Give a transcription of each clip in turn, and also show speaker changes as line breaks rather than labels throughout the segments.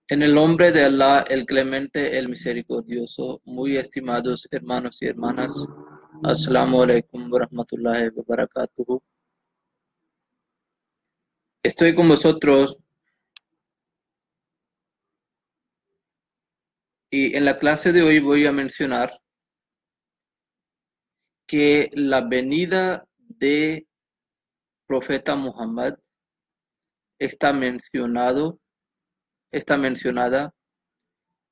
En el nombre de Alá, el clemente, el misericordioso, muy estimados hermanos y hermanas, Assalamu alaikum wa rahmatullahi wa barakatuhu. Estoy con vosotros y en la clase de hoy voy a mencionar que la venida de profeta Muhammad está mencionada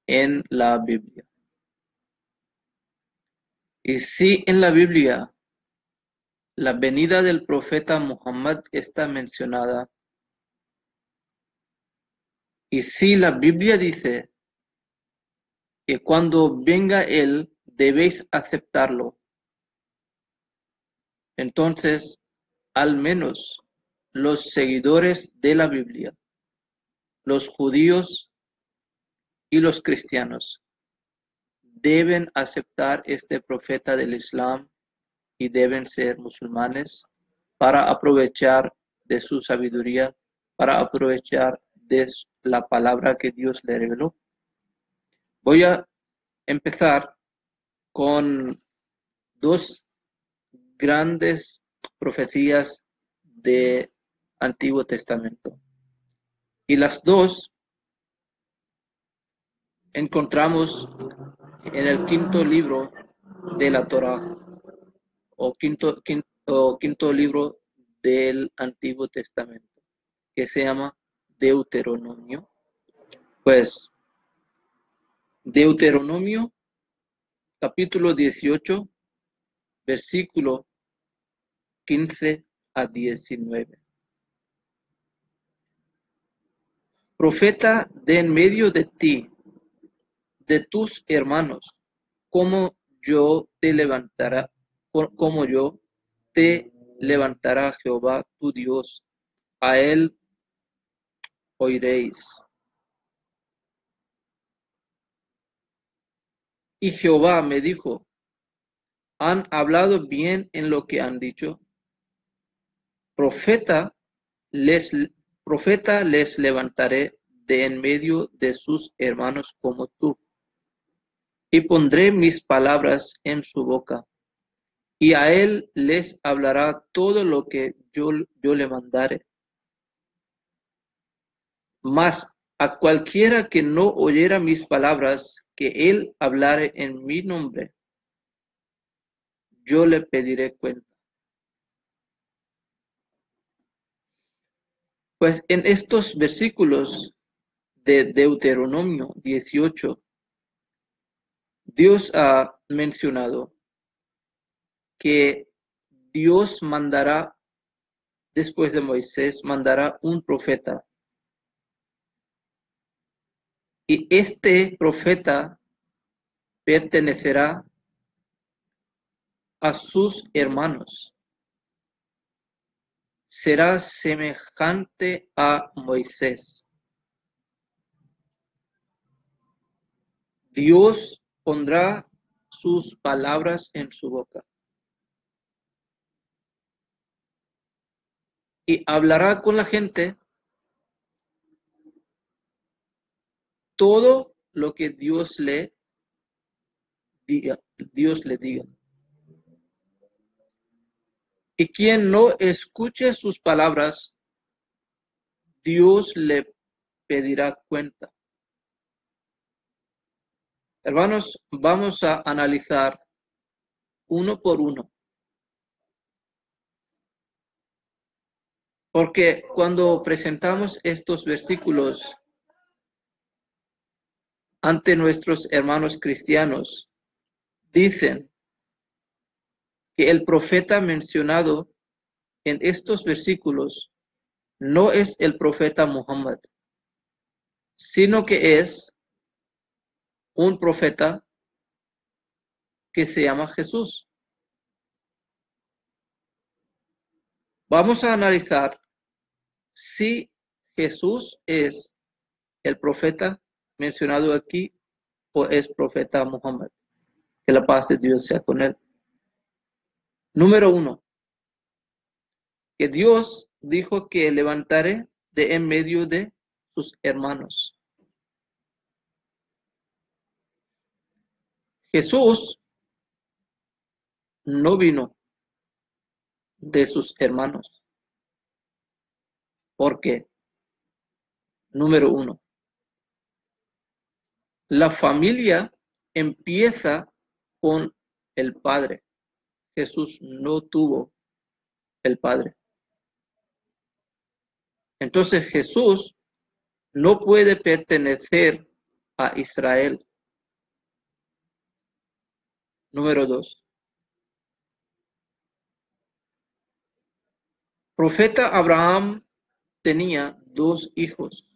en la Biblia. Y si en la Biblia la venida del profeta Muhammad está mencionada, y si la Biblia dice que cuando venga él debéis aceptarlo, entonces al menos los seguidores de la Biblia, los judíos y los cristianos, deben aceptar este profeta del Islam y deben ser musulmanes para aprovechar de su sabiduría, para aprovechar de la palabra que Dios le reveló. Voy a empezar con dos grandes profecías de Antiguo Testamento. Y las dos encontramos en el quinto libro de la Torá, o quinto libro del Antiguo Testamento, que se llama Deuteronomio. Pues Deuteronomio, capítulo 18, versículo 15 a 19. Profeta de en medio de ti, de tus hermanos, como yo te levantará Jehová tu Dios, a él oiréis. Y Jehová me dijo: ¿han hablado bien en lo que han dicho? Profeta les levantaré de en medio de sus hermanos como tú, y pondré mis palabras en su boca, y a él les hablará todo lo que yo le mandare. Mas a cualquiera que no oyera mis palabras, que él hablare en mi nombre, yo le pediré cuenta. Pues en estos versículos de Deuteronomio 18, Dios ha mencionado que Dios mandará, después de Moisés, mandará un profeta. Y este profeta pertenecerá a sus hermanos. Será semejante a Moisés. Dios pondrá sus palabras en su boca y hablará con la gente todo lo que Dios le diga. Y quien no escuche sus palabras, Dios le pedirá cuenta. Hermanos, vamos a analizar uno por uno. Porque cuando presentamos estos versículos ante nuestros hermanos cristianos, dicen que el profeta mencionado en estos versículos no es el profeta Muhammad, sino que es un profeta que se llama Jesús. Vamos a analizar si Jesús es el profeta mencionado aquí o es profeta Muhammad. Que la paz de Dios sea con él. Número 1. Que Dios dijo que levantaré de en medio de sus hermanos. Jesús no vino de sus hermanos. Porque, número uno, la familia empieza con el Padre. Jesús no tuvo el Padre. Entonces Jesús no puede pertenecer a Israel. Número dos, profeta Abraham tenía dos hijos.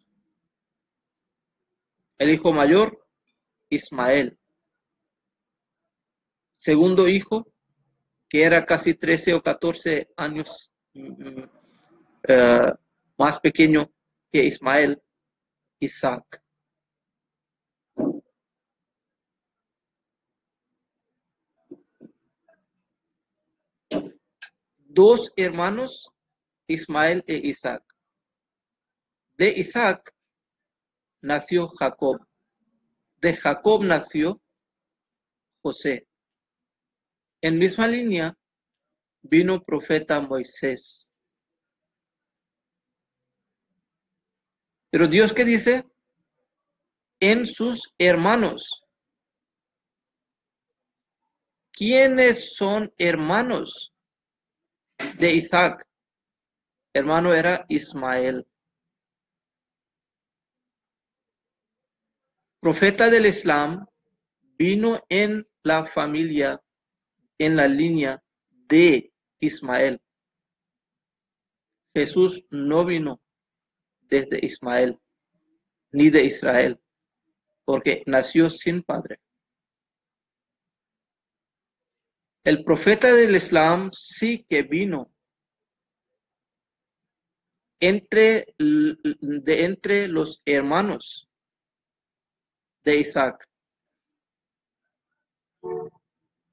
El hijo mayor, Ismael. Segundo hijo, que era casi 13 o 14 años más pequeño que Ismael, Isaac. Dos hermanos, Ismael e Isaac. De Isaac nació Jacob. De Jacob nació José. En misma línea vino profeta Moisés. Pero Dios, ¿qué dice? En sus hermanos. ¿Quiénes son hermanos de Isaac? Hermano era Ismael. Profeta del Islam vino en la familia, en la línea de Ismael. Jesús no vino desde Ismael ni de Israel, porque nació sin padre. El profeta del Islam sí que vino entre los hermanos de Isaac.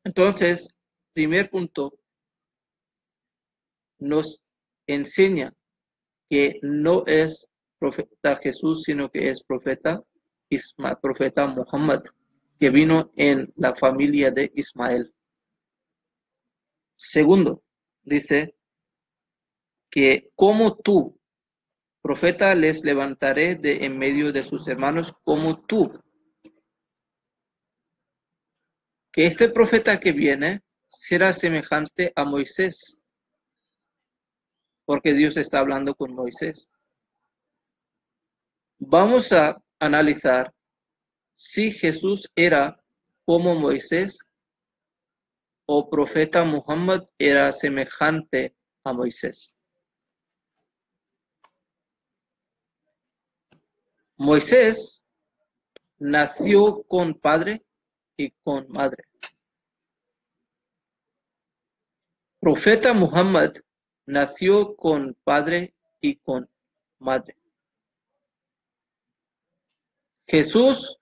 Entonces, primer punto, nos enseña que no es profeta Jesús, sino que es profeta Muhammad, que vino en la familia de Ismael. Segundo, dice que como tú, profeta, les levantaré de en medio de sus hermanos como tú. Que este profeta que viene será semejante a Moisés, porque Dios está hablando con Moisés. Vamos a analizar si Jesús era como Moisés o profeta Muhammad era semejante a Moisés. Moisés nació con padre y con madre. Profeta Muhammad nació con padre y con madre. Jesús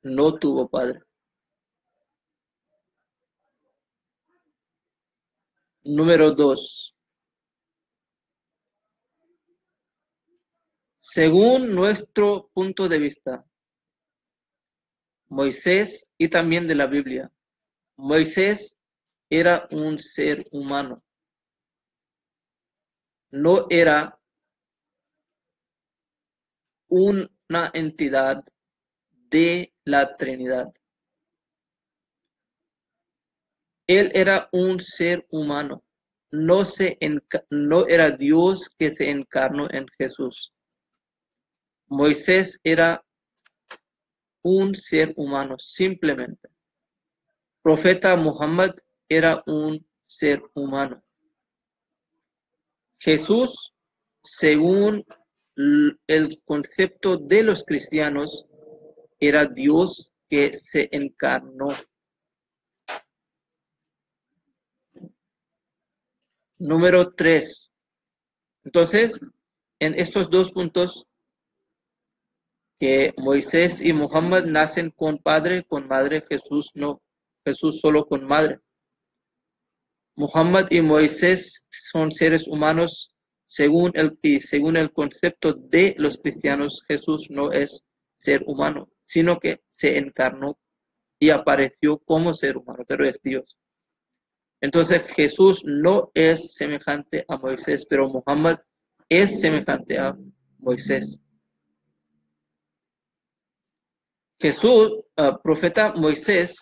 no tuvo padre. Número 2. Según nuestro punto de vista, Moisés y también de la Biblia, Moisés era un ser humano. No era una entidad de la Trinidad. Él era un ser humano. No era Dios que se encarnó en Jesús. Moisés era un ser humano, simplemente. Profeta Muhammad era un ser humano. Jesús, según el concepto de los cristianos, era Dios que se encarnó. Número 3. Entonces, en estos dos puntos, que Moisés y Muhammad nacen con padre, con madre, Jesús no, Jesús solo con madre. Muhammad y Moisés son seres humanos según el concepto de los cristianos. Jesús no es ser humano, sino que se encarnó y apareció como ser humano, pero es Dios. Entonces Jesús no es semejante a Moisés, pero Muhammad es semejante a Moisés. Jesús, profeta Moisés,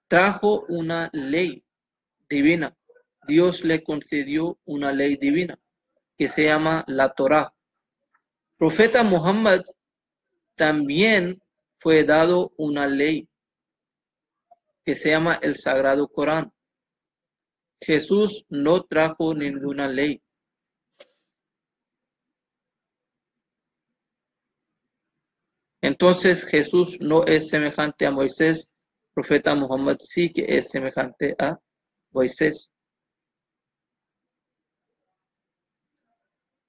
trajo una ley divina. Dios le concedió una ley divina que se llama la Torá. Profeta Muhammad también fue dado una ley que se llama el Sagrado Corán. Jesús no trajo ninguna ley. Entonces Jesús no es semejante a Moisés. Profeta Muhammad sí que es semejante a Moisés.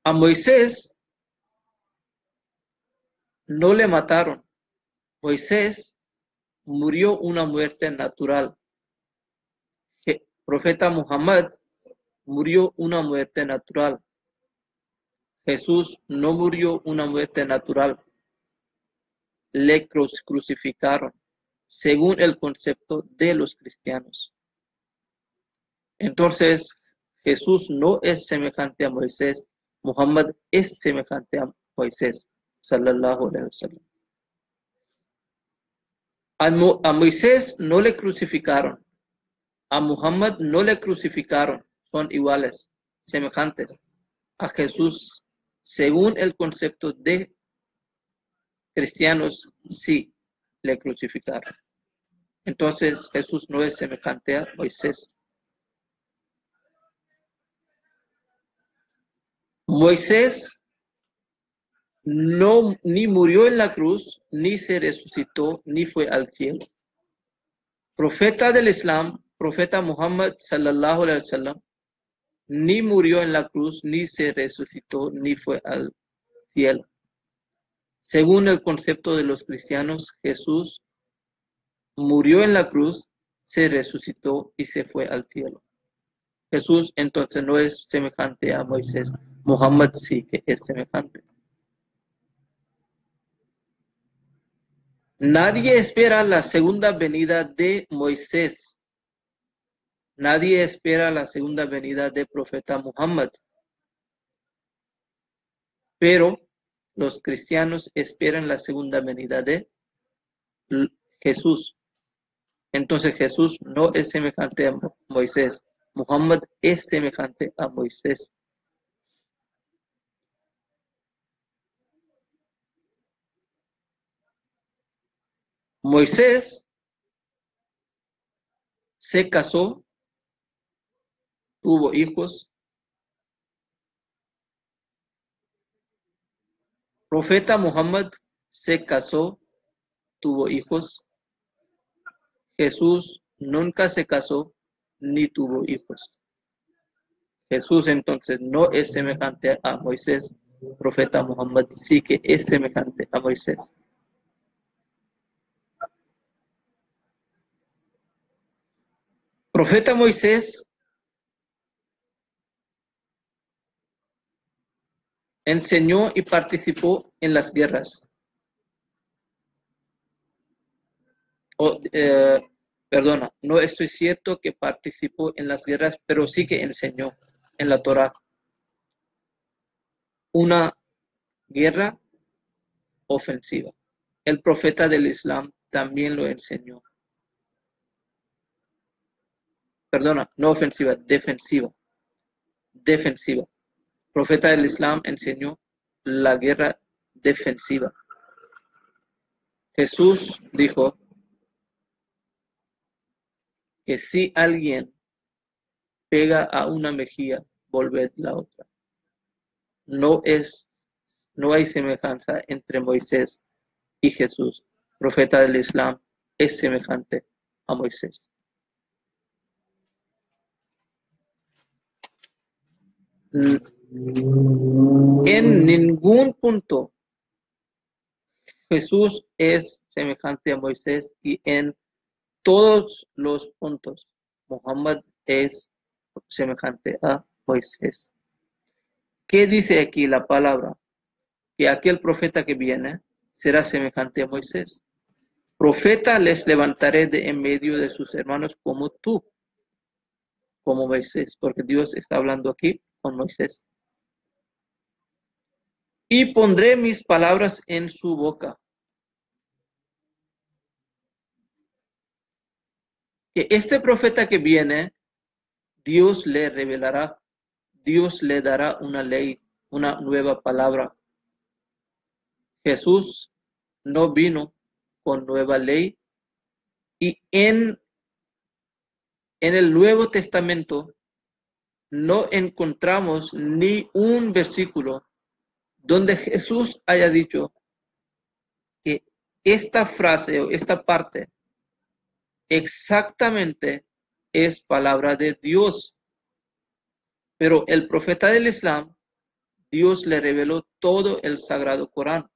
A Moisés no le mataron. Moisés murió una muerte natural. Profeta Muhammad murió una muerte natural. Jesús no murió una muerte natural. Le crucificaron, según el concepto de los cristianos. Entonces, Jesús no es semejante a Moisés. Muhammad es semejante a Moisés, sallallahu alaihi wasallam. A Moisés no le crucificaron. A Muhammad no le crucificaron. Son iguales, semejantes. A Jesús, según el concepto de cristianos, sí le crucificaron. Entonces Jesús no es semejante a Moisés. Moisés no ni murió en la cruz, ni se resucitó, ni fue al cielo. Profeta del Islam, profeta Muhammad sallallahu alaihi wasallam, ni murió en la cruz, ni se resucitó, ni fue al cielo. Según el concepto de los cristianos, Jesús murió en la cruz, se resucitó y se fue al cielo. Jesús entonces no es semejante a Moisés. Muhammad sí que es semejante. Nadie espera la segunda venida de Moisés. Nadie espera la segunda venida del profeta Muhammad. Pero los cristianos esperan la segunda venida de Jesús. Entonces Jesús no es semejante a Moisés. Muhammad es semejante a Moisés. Moisés se casó, tuvo hijos. Profeta Muhammad se casó, tuvo hijos. Jesús nunca se casó ni tuvo hijos. Jesús entonces no es semejante a Moisés. Profeta Muhammad sí que es semejante a Moisés. Profeta Moisés enseñó y participó en las guerras. Perdona, no estoy cierto que participó en las guerras, pero sí que enseñó en la Torá una guerra ofensiva. El profeta del Islam también lo enseñó. Perdona, no ofensiva, defensiva. Defensiva. El profeta del Islam enseñó la guerra defensiva. Jesús dijo que si alguien pega a una mejilla, volved la otra. No hay semejanza entre Moisés y Jesús. Profeta del Islam es semejante a Moisés. En ningún punto Jesús es semejante a Moisés y en todos los puntos Muhammad es semejante a Moisés. ¿Qué dice aquí la palabra? Que aquel profeta que viene será semejante a Moisés. Profeta les levantaré de en medio de sus hermanos como tú, como Moisés, porque Dios está hablando aquí con Moisés. Y pondré mis palabras en su boca. Que este profeta que viene, Dios le revelará, Dios le dará una ley, una nueva palabra. Jesús no vino con nueva ley y en el Nuevo Testamento no encontramos ni un versículo donde Jesús haya dicho que esta frase o esta parte exactamente es palabra de Dios. Pero el profeta del Islam, Dios le reveló todo el Sagrado Corán.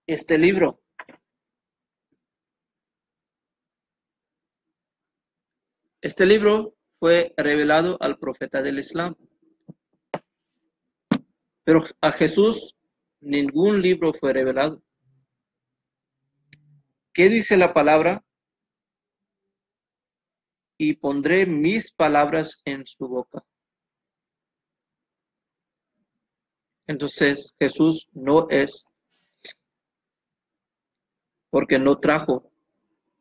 Este libro fue revelado al profeta del Islam. Pero a Jesús ningún libro fue revelado. ¿Qué dice la palabra? Y pondré mis palabras en su boca. Entonces Jesús no es, porque no trajo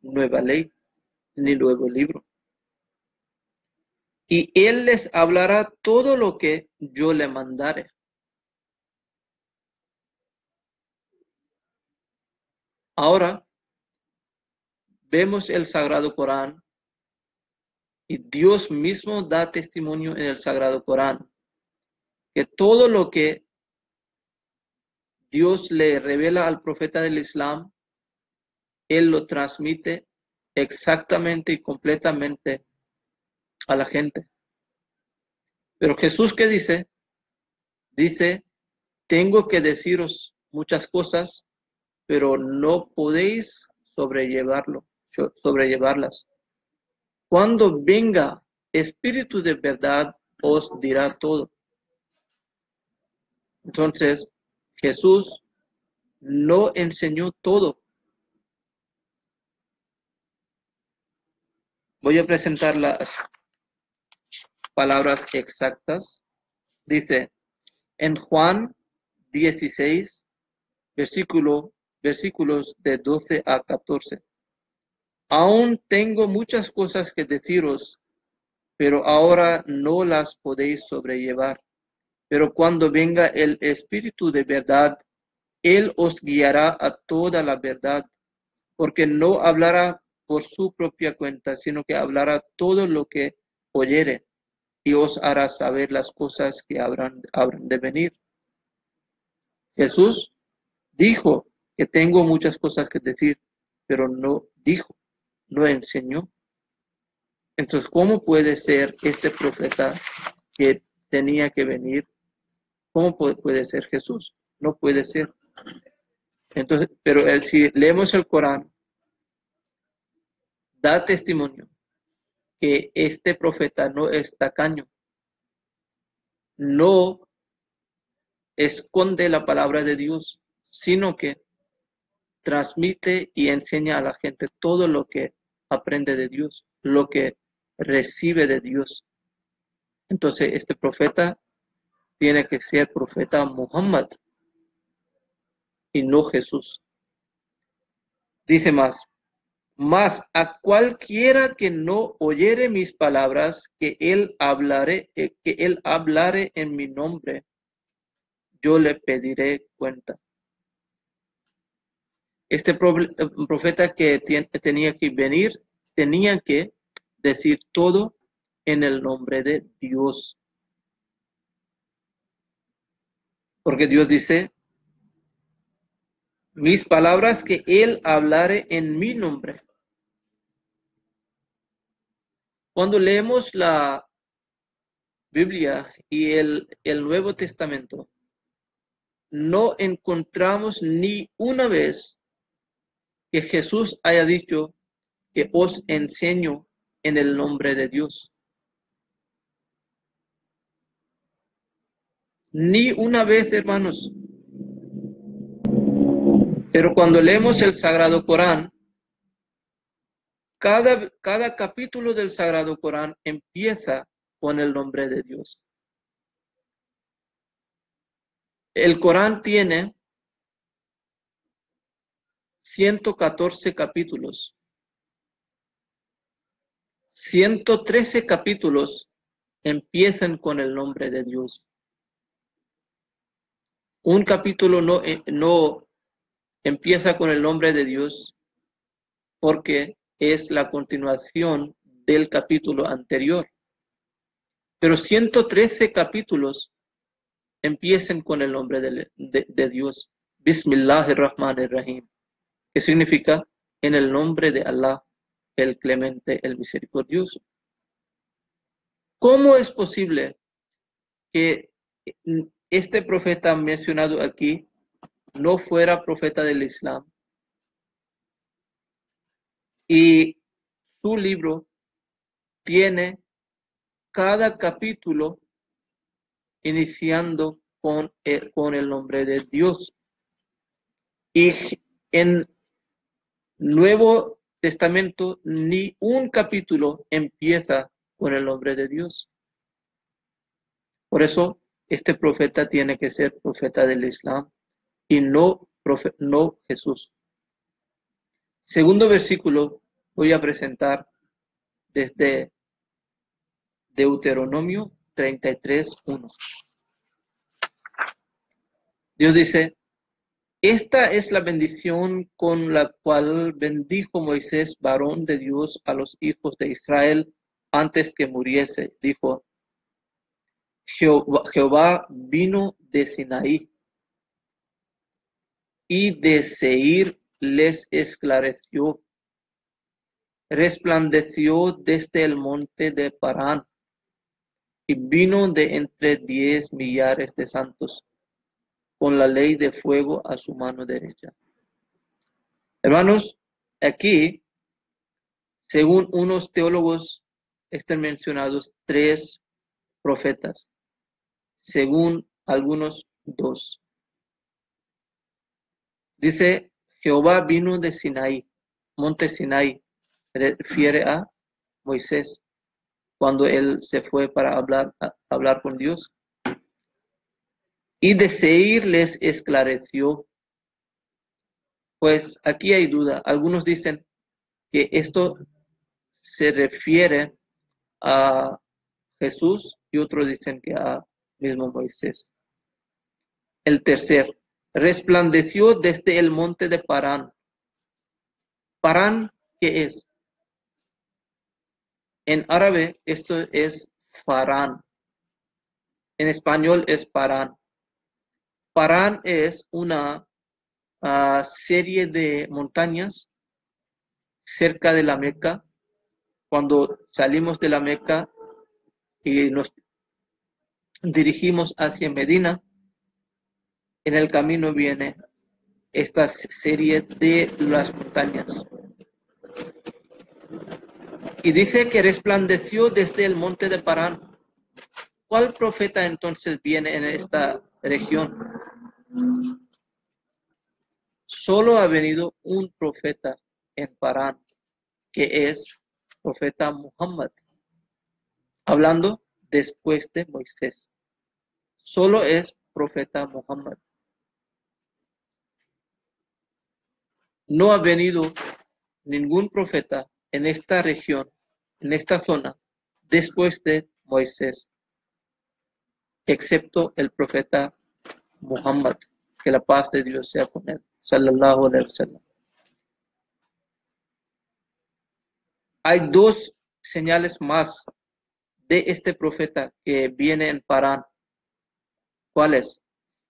nueva ley ni nuevo libro. Y él les hablará todo lo que yo le mandare. Ahora vemos el Sagrado Corán y Dios mismo da testimonio en el Sagrado Corán que todo lo que Dios le revela al profeta del Islam, él lo transmite exactamente y completamente a la gente. Pero Jesús, ¿qué dice? Dice, tengo que deciros muchas cosas, pero no podéis sobrellevarlas. Cuando venga Espíritu de verdad, os dirá todo. Entonces, Jesús no enseñó todo. Voy a presentar las palabras exactas. Dice, en Juan 16, versículos de 12 a 14. Aún tengo muchas cosas que deciros, pero ahora no las podéis sobrellevar. Pero cuando venga el Espíritu de verdad, Él os guiará a toda la verdad, porque no hablará por su propia cuenta, sino que hablará todo lo que oyere, y os hará saber las cosas que habrán de venir. Jesús dijo que tengo muchas cosas que decir, pero no dijo, no enseñó. Entonces, ¿cómo puede ser este profeta que tenía que venir? ¿Cómo puede ser Jesús? No puede ser. Entonces, pero si leemos el Corán, da testimonio que este profeta no es tacaño, no esconde la palabra de Dios, sino que transmite y enseña a la gente todo lo que aprende de Dios, lo que recibe de Dios. Entonces, este profeta tiene que ser profeta Muhammad y no Jesús. Dice más a cualquiera que no oyere mis palabras, que él hablare en mi nombre, yo le pediré cuenta. Este profeta que tenía que venir, tenía que decir todo en el nombre de Dios. Porque Dios dice, mis palabras que él hablare en mi nombre. Cuando leemos la Biblia y el Nuevo Testamento, no encontramos ni una vez que Jesús haya dicho que os enseño en el nombre de Dios. Ni una vez, hermanos. Pero cuando leemos el Sagrado Corán, cada capítulo del Sagrado Corán empieza con el nombre de Dios. El Corán tiene 114 capítulos. 113 capítulos empiezan con el nombre de Dios. Un capítulo no empieza con el nombre de Dios porque es la continuación del capítulo anterior. Pero 113 capítulos empiezan con el nombre de Dios. Bismillahirrahmanirrahim. Que significa en el nombre de Allah, el clemente, el misericordioso. ¿Cómo es posible que este profeta mencionado aquí no fuera profeta del Islam? Y su libro tiene cada capítulo iniciando con el nombre de Dios. Y en Nuevo Testamento ni un capítulo empieza con el nombre de Dios. Por eso este profeta tiene que ser profeta del Islam y no Jesús. Segundo versículo voy a presentar desde Deuteronomio 33:1. Dios dice: esta es la bendición con la cual bendijo Moisés, varón de Dios, a los hijos de Israel antes que muriese. Dijo: Jehová vino de Sinaí y de Seir les esclareció. Resplandeció desde el monte de Parán y vino de entre 10 millares de santos, con la ley de fuego a su mano derecha. Hermanos, aquí, según unos teólogos, están mencionados 3 profetas, según algunos 2. Dice: Jehová vino de Sinaí, monte Sinaí, refiere a Moisés, cuando él se fue para hablar con Dios. Y de Seir les esclareció. Pues aquí hay duda. Algunos dicen que esto se refiere a Jesús y otros dicen que a mismo Moisés. El tercer: resplandeció desde el monte de Parán. ¿Parán qué es? En árabe esto es Farán. En español es Parán. Parán es una serie de montañas cerca de la Meca. Cuando salimos de la Meca y nos dirigimos hacia Medina, en el camino viene esta serie de las montañas. Y dice que resplandeció desde el monte de Parán. ¿Cuál profeta entonces viene en esta región? Solo ha venido un profeta en Parán, que es profeta Muhammad, hablando después de Moisés. Solo es profeta Muhammad. No ha venido ningún profeta en esta región, en esta zona, después de Moisés, excepto el profeta Muhammad, que la paz de Dios sea con él, sallallahu alaihi wasallam. Hay 2 señales más de este profeta que viene en Parán. ¿Cuáles?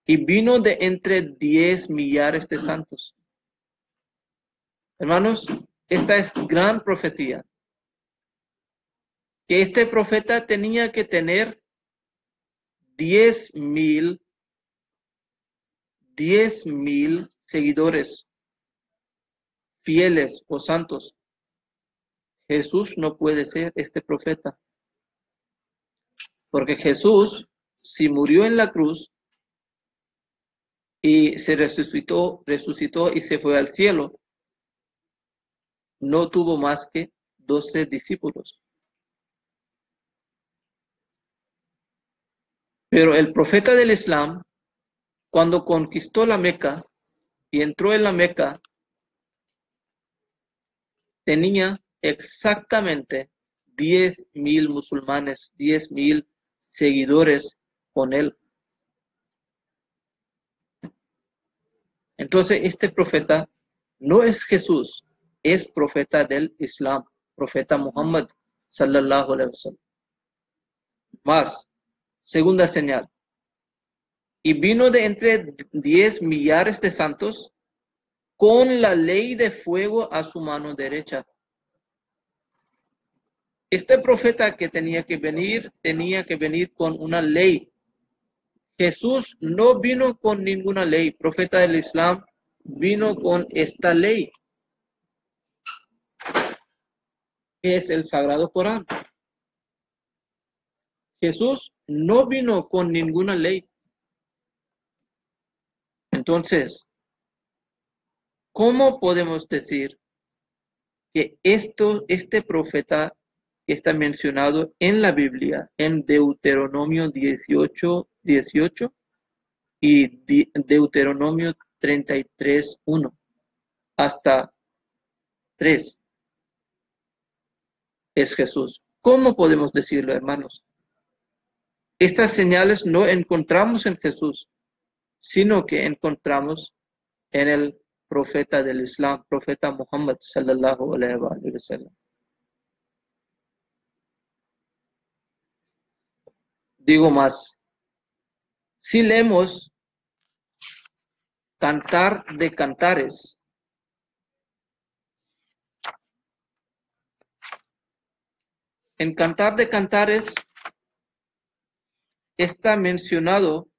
Y vino de entre 10 millares de santos. Hermanos, esta es gran profecía. Que este profeta tenía que tener 10,000 seguidores fieles o santos. Jesús no puede ser este profeta. Porque Jesús, si murió en la cruz, y se resucitó y se fue al cielo, no tuvo más que 12 discípulos. Pero el profeta del Islam, cuando conquistó la Meca y entró en la Meca, tenía exactamente 10,000 musulmanes, 10,000 seguidores con él. Entonces, este profeta no es Jesús, es profeta del Islam, profeta Muhammad, sallallahu alaihi wasallam. Más, segunda señal. Y vino de entre 10 millares de santos con la ley de fuego a su mano derecha. Este profeta que tenía que venir con una ley. Jesús no vino con ninguna ley. Profeta del Islam vino con esta ley, que es el Sagrado Corán. Jesús no vino con ninguna ley. Entonces, ¿cómo podemos decir que este profeta que está mencionado en la Biblia, en Deuteronomio 18 y Deuteronomio 33:1 hasta 3, es Jesús? ¿Cómo podemos decirlo, hermanos? Estas señales no encontramos en Jesús, sino que encontramos en el profeta del Islam, profeta Muhammad sallallahu alaihi wasallam. Digo más, si leemos Cantar de Cantares, en Cantar de Cantares está mencionado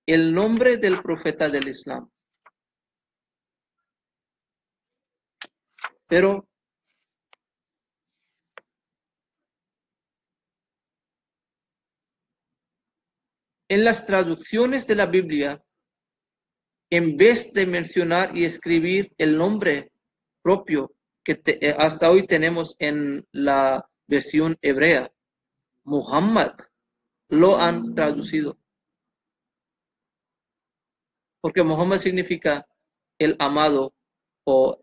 el nombre del profeta del Islam. Pero en las traducciones de la Biblia, en vez de mencionar y escribir el nombre propio que hasta hoy tenemos en la versión hebrea, Muhammad, lo han traducido. Porque Muhammad significa el amado o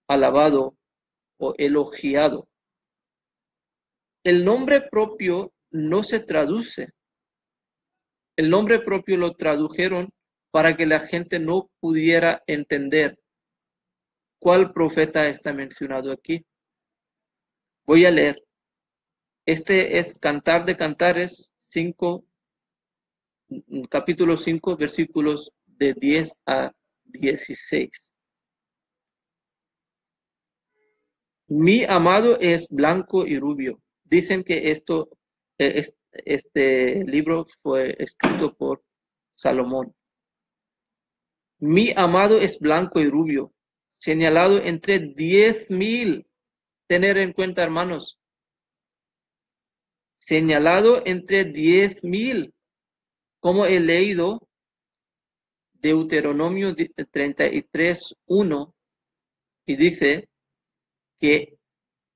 alabado o elogiado. El nombre propio no se traduce. El nombre propio lo tradujeron para que la gente no pudiera entender cuál profeta está mencionado aquí. Voy a leer. Este es Cantar de Cantares 5, capítulo 5, versículos de 10 a 16. Mi amado es blanco y rubio. Dicen que este libro fue escrito por Salomón. Mi amado es blanco y rubio, señalado entre 10,000. Tener en cuenta, hermanos, señalado entre 10,000, como he leído Deuteronomio 33:1, y dice que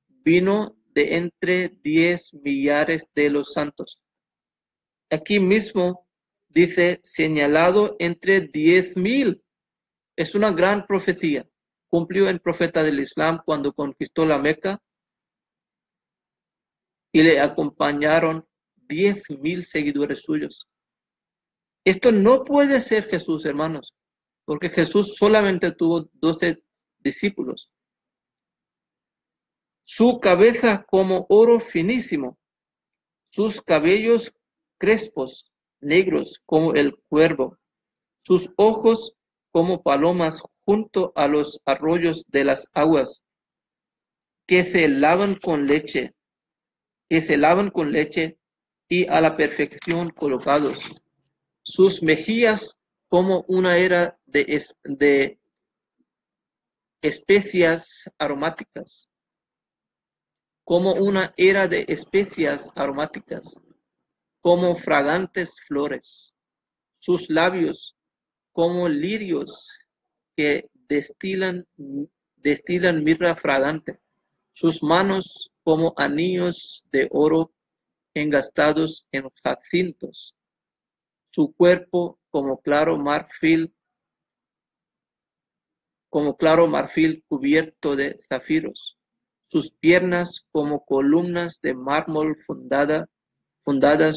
vino de entre 10 millares de los santos. Aquí mismo dice señalado entre 10,000. Es una gran profecía. Cumplió el profeta del Islam cuando conquistó la Meca y le acompañaron 10,000 seguidores suyos. Esto no puede ser Jesús, hermanos, porque Jesús solamente tuvo 12 discípulos. Su cabeza como oro finísimo, sus cabellos crespos, negros como el cuervo, sus ojos como palomas junto a los arroyos de las aguas, que se lavan con leche y a la perfección colocados. Sus mejillas como una era de especias aromáticas, como una era de especias aromáticas, como fragantes flores. Sus labios como lirios que destilan mirra fragante, sus manos como anillos de oro engastados en jacintos, su cuerpo como claro marfil cubierto de zafiros, sus piernas como columnas de mármol fundadas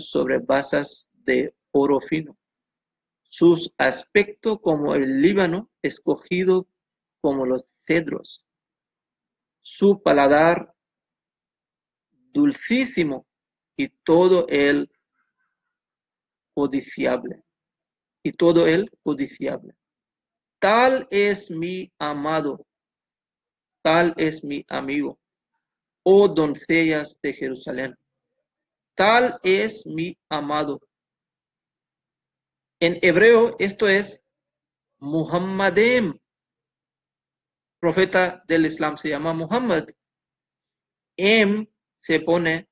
sobre basas de oro fino, sus aspecto como el Líbano escogido como los cedros, su paladar dulcísimo y todo el codiciable, Tal es mi amado, tal es mi amigo, oh doncellas de Jerusalén. Tal es mi amado. En hebreo esto es Muhammadem. Profeta del Islam se llama Muhammad. Se pone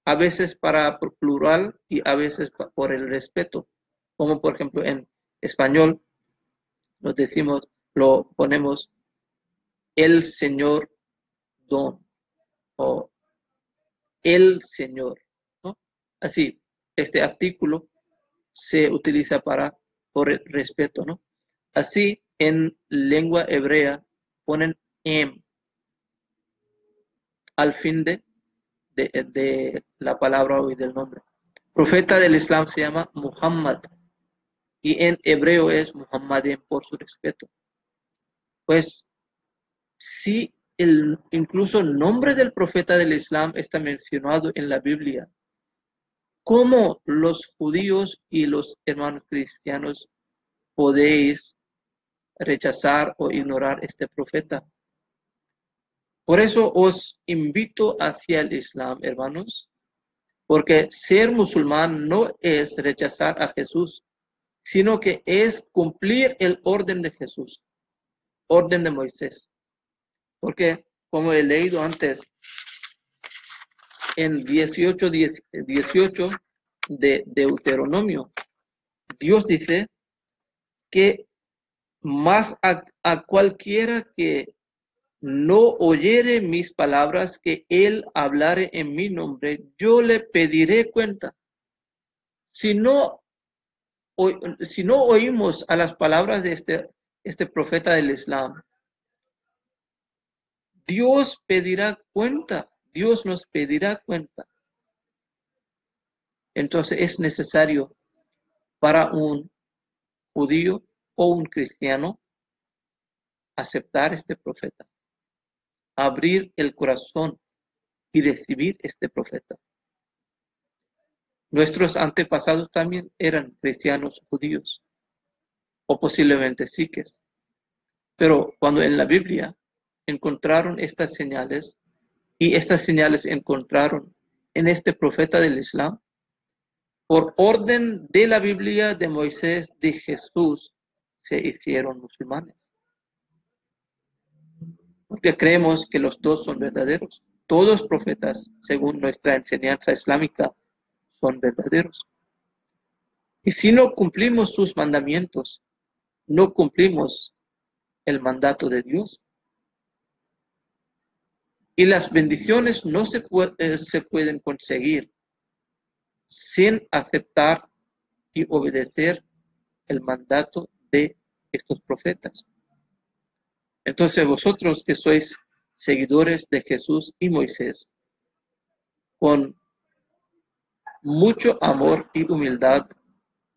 a veces para plural y a veces por el respeto. Como por ejemplo en español lo ponemos el señor Don o el señor, ¿no? Así, este artículo se utiliza por el respeto, ¿no? Así, en lengua hebrea ponen al fin de la palabra o del nombre. Profeta del Islam se llama Muhammad y en hebreo es Muhammadin por su respeto. Pues sí, incluso el nombre del profeta del Islam está mencionado en la Biblia. ¿Cómo los judíos y los hermanos cristianos podéis rechazar o ignorar este profeta? Por eso os invito hacia el Islam, hermanos, porque ser musulmán no es rechazar a Jesús, sino que es cumplir el orden de Jesús, orden de Moisés. Porque, como he leído antes, en 18 de Deuteronomio, Dios dice que más a cualquiera que no oyere mis palabras, que él hablare en mi nombre, yo le pediré cuenta. Si no oímos a las palabras de este profeta del Islam, Dios pedirá cuenta, Dios nos pedirá cuenta. Entonces es necesario para un judío o un cristiano aceptar este profeta, abrir el corazón y recibir este profeta. Nuestros antepasados también eran cristianos judíos o posiblemente siques, pero cuando en la Biblia encontraron estas señales y estas señales encontraron en este profeta del Islam, por orden de la Biblia de Moisés, de Jesús, se hicieron musulmanes. Porque creemos que los dos son verdaderos. Todos profetas, según nuestra enseñanza islámica, son verdaderos. Y si no cumplimos sus mandamientos, no cumplimos el mandato de Dios. Y las bendiciones no se pueden conseguir sin aceptar y obedecer el mandato de estos profetas. Entonces vosotros que sois seguidores de Jesús y Moisés, con mucho amor y humildad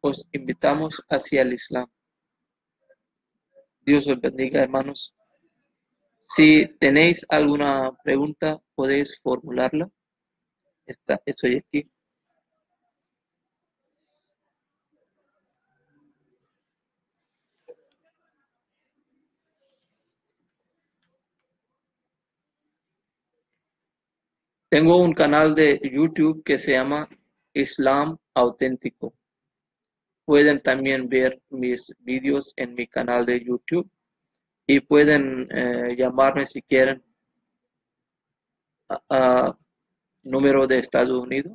os invitamos hacia el Islam. Dios os bendiga, hermanos. Si tenéis alguna pregunta, podéis formularla. Estoy aquí. Tengo un canal de YouTube que se llama Islam Auténtico. Pueden también ver mis vídeos en mi canal de YouTube y pueden llamarme si quieren a número de Estados Unidos,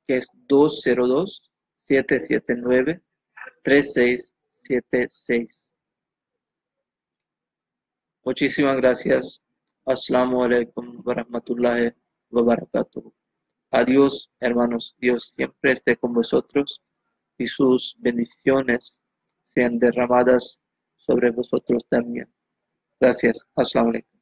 que es 202-779-36 7:6. Muchísimas gracias. Assalamu alaikum wa rahmatullahi wa barakatuh. Adiós, hermanos. Dios siempre esté con vosotros y sus bendiciones sean derramadas sobre vosotros también. Gracias. Assalamu alaikum.